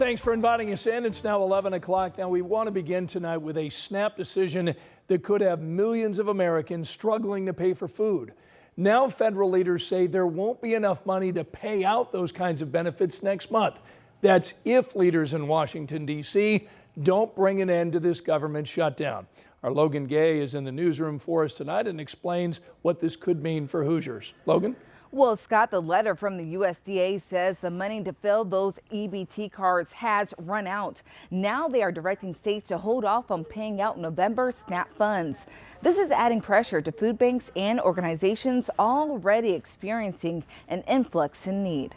Thanks for inviting us in. It's now 11 o'clock. Now, we want to begin tonight with a snap decision that could have millions of Americans struggling to pay for food. Now, federal leaders say there won't be enough money to pay out those kinds of benefits next month. That's if leaders in Washington, D.C. don't bring an end to this government shutdown. Our Logan Gay is in the newsroom for us tonight and explains what this could mean for Hoosiers. Logan? Well, Scott, the letter from the USDA says the money to fill those EBT cards has run out. Now they are directing states to hold off on paying out November SNAP funds. This is adding pressure to food banks and organizations already experiencing an influx in need.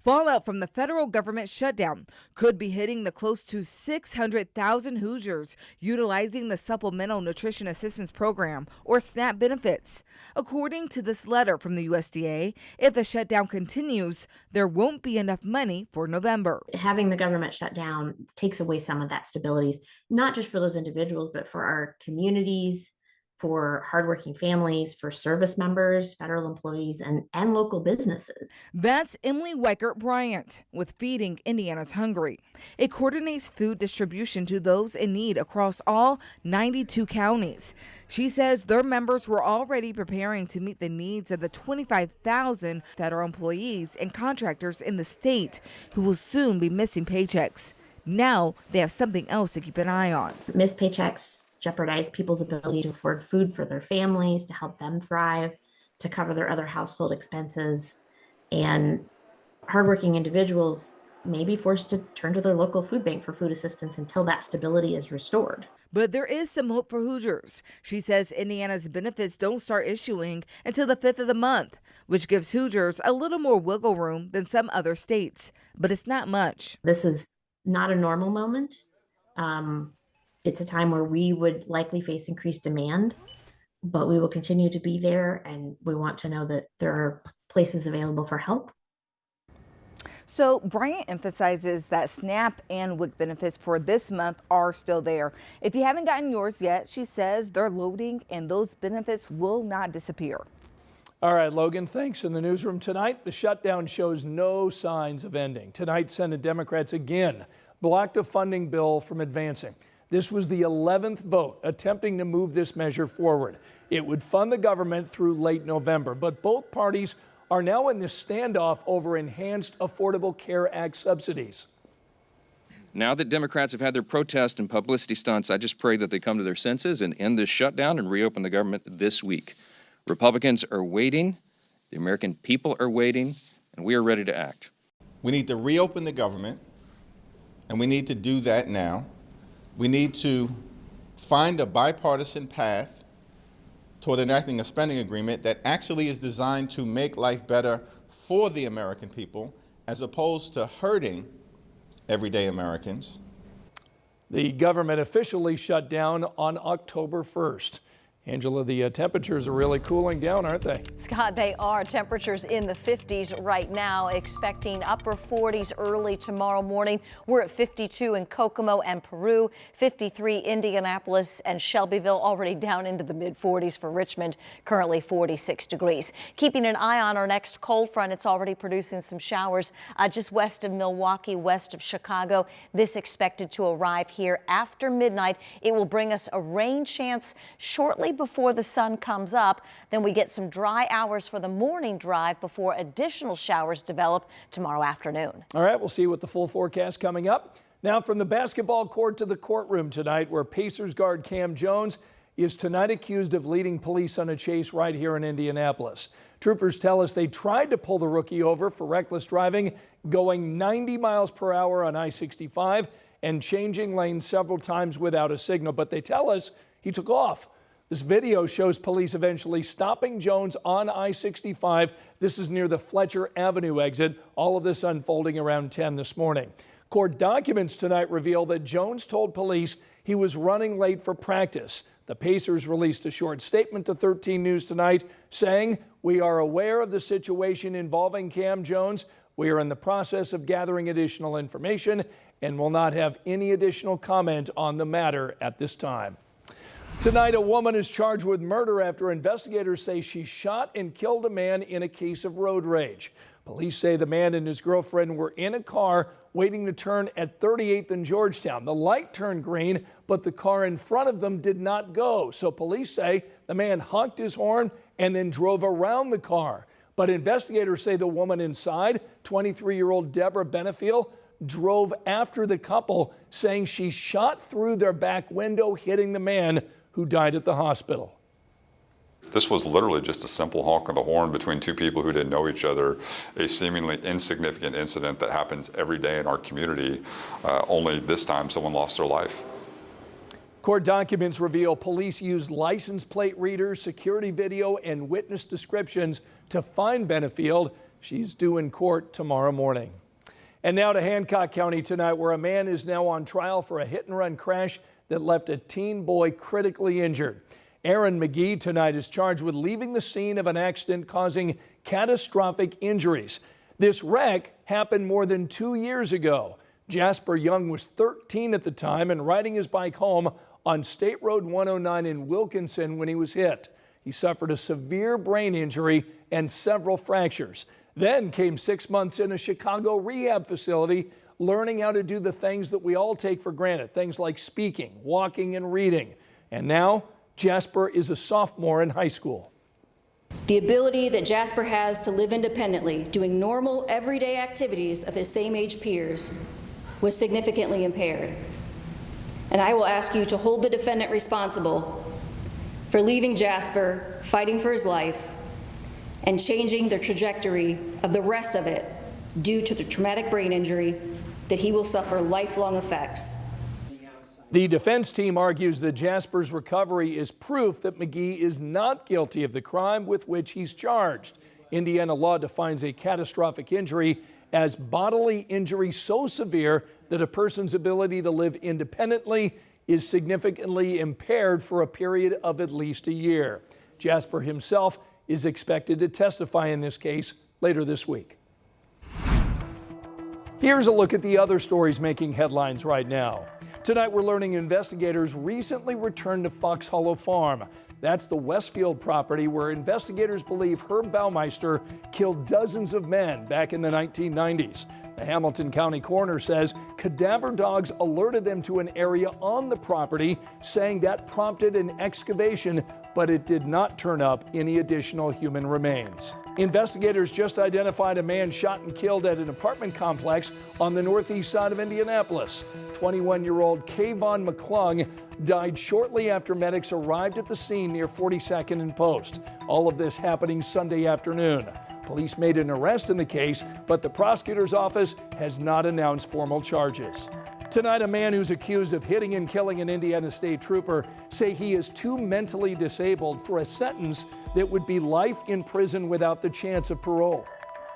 Fallout from the federal government shutdown could be hitting the close to 600,000 Hoosiers utilizing the Supplemental Nutrition Assistance Program, or SNAP benefits. According to this letter from the USDA, if the shutdown continues, there won't be enough money for November. Having the government shut down takes away some of that stability, not just for those individuals, but for our communities, for hardworking families, for service members, federal employees, and local businesses. That's Emily Weichert Bryant with Feeding Indiana's Hungry. It coordinates food distribution to those in need across all 92 counties. She says their members were already preparing to meet the needs of the 25,000 federal employees and contractors in the state who will soon be missing paychecks. Now they have something else to keep an eye on. Missed paychecks jeopardize people's ability to afford food for their families, to help them thrive, to cover their other household expenses. And hardworking individuals may be forced to turn to their local food bank for food assistance until that stability is restored. But there is some hope for Hoosiers. She says Indiana's benefits don't start issuing until the 5th of the month, which gives Hoosiers a little more wiggle room than some other states. But it's not much. This is not a normal moment. It's a time where we would likely face increased demand, but we will continue to be there, and we want to know that there are places available for help. So Bryant emphasizes that SNAP and WIC benefits for this month are still there. If you haven't gotten yours yet, she says they're loading and those benefits will not disappear. All right, Logan, thanks. In the newsroom tonight, the shutdown shows no signs of ending. Tonight, Senate Democrats again blocked a funding bill from advancing. This was the 11th vote attempting to move this measure forward. It would fund the government through late November, but both parties are now in this standoff over enhanced Affordable Care Act subsidies. Now that Democrats have had their protest and publicity stunts, I just pray that they come to their senses and end this shutdown and reopen the government this week. Republicans are waiting, the American people are waiting, and we are ready to act. We need to reopen the government, and we need to do that now. We need to find a bipartisan path toward enacting a spending agreement that actually is designed to make life better for the American people, as opposed to hurting everyday Americans. The government officially shut down on October 1st. Angela, the temperatures are really cooling down, aren't they? Scott, they are. Temperatures in the 50s right now, expecting upper 40s early tomorrow morning. We're at 52 in Kokomo and Peru, 53 Indianapolis and Shelbyville, already down into the mid 40s for Richmond, currently 46 degrees. Keeping an eye on our next cold front. It's already producing some showers just west of Milwaukee, west of Chicago. This expected to arrive here after midnight. It will bring us a rain chance shortly before the sun comes up. Then we get some dry hours for the morning drive before additional showers develop tomorrow afternoon. All right, we'll see what the full forecast coming up. Now from the basketball court to the courtroom tonight, where Pacers guard Cam Jones is tonight accused of leading police on a chase right here in Indianapolis. Troopers tell us they tried to pull the rookie over for reckless driving, going 90 miles per hour on I-65 and changing lanes several times without a signal, but they tell us he took off. This video shows police eventually stopping Jones on I-65. This is near the Fletcher Avenue exit. All of this unfolding around 10 this morning. Court documents tonight reveal that Jones told police he was running late for practice. The Pacers released a short statement to 13 News tonight saying, "We are aware of the situation involving Cam Jones. We are in the process of gathering additional information and will not have any additional comment on the matter at this time." Tonight, a woman is charged with murder after investigators say she shot and killed a man in a case of road rage. Police say the man and his girlfriend were in a car waiting to turn at 38th and Georgetown. The light turned green, but the car in front of them did not go. So police say the man honked his horn and then drove around the car. But investigators say the woman inside, 23-year-old Deborah Benefiel, drove after the couple, saying she shot through their back window, hitting the man who died at the hospital. This was literally just a simple honk of the horn between two people who didn't know each other, a seemingly insignificant incident that happens every day in our community, only this time someone lost their life. Court documents reveal police used license plate readers, security video, and witness descriptions to find Benefield. She's due in court tomorrow morning. And now to Hancock County tonight, where a man is now on trial for a hit-and-run crash that left a teen boy critically injured. Aaron McGee tonight is charged with leaving the scene of an accident causing catastrophic injuries. This wreck happened more than 2 years ago. Jasper Young was 13 at the time and riding his bike home on State Road 109 in Wilkinson when he was hit. He suffered a severe brain injury and several fractures. Then came 6 months in a Chicago rehab facility, learning how to do the things that we all take for granted, things like speaking, walking, and reading. And now Jasper is a sophomore in high school. The ability that Jasper has to live independently, doing normal, everyday activities of his same-age peers, was significantly impaired. And I will ask you to hold the defendant responsible for leaving Jasper, fighting for his life, and changing the trajectory of the rest of it due to the traumatic brain injury that he will suffer lifelong effects. The defense team argues that Jasper's recovery is proof that McGee is not guilty of the crime with which he's charged. Indiana law defines a catastrophic injury as bodily injury so severe that a person's ability to live independently is significantly impaired for a period of at least a year. Jasper himself is expected to testify in this case later this week. Here's a look at the other stories making headlines right now. Tonight we're learning investigators recently returned to Fox Hollow Farm. That's the Westfield property where investigators believe Herb Baumeister killed dozens of men back in the 1990s. The Hamilton County coroner says cadaver dogs alerted them to an area on the property, saying that prompted an excavation, but it did not turn up any additional human remains. Investigators just identified a man shot and killed at an apartment complex on the northeast side of Indianapolis. 21-year-old Kayvon McClung died shortly after medics arrived at the scene near 42nd and Post. All of this happening Sunday afternoon. Police made an arrest in the case, but the prosecutor's office has not announced formal charges. Tonight, a man who's accused of hitting and killing an Indiana State Trooper say he is too mentally disabled for a sentence that would be life in prison without the chance of parole.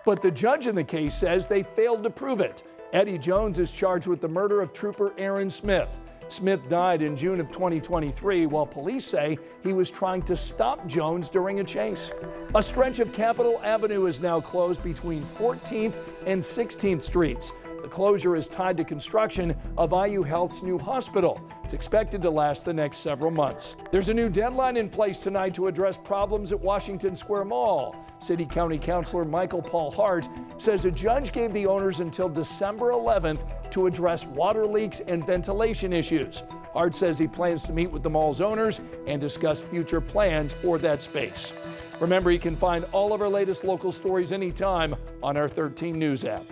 But the judge in the case says they failed to prove it. Eddie Jones is charged with the murder of Trooper Aaron Smith. Smith died in June of 2023, while police say he was trying to stop Jones during a chase. A stretch of Capitol Avenue is now closed between 14th and 16th Streets. The closure is tied to construction of IU Health's new hospital. It's expected to last the next several months. There's a new deadline in place tonight to address problems at Washington Square Mall. City County Councilor Michael Paul Hart says a judge gave the owners until December 11th to address water leaks and ventilation issues. Hart says he plans to meet with the mall's owners and discuss future plans for that space. Remember, you can find all of our latest local stories anytime on our 13 News app.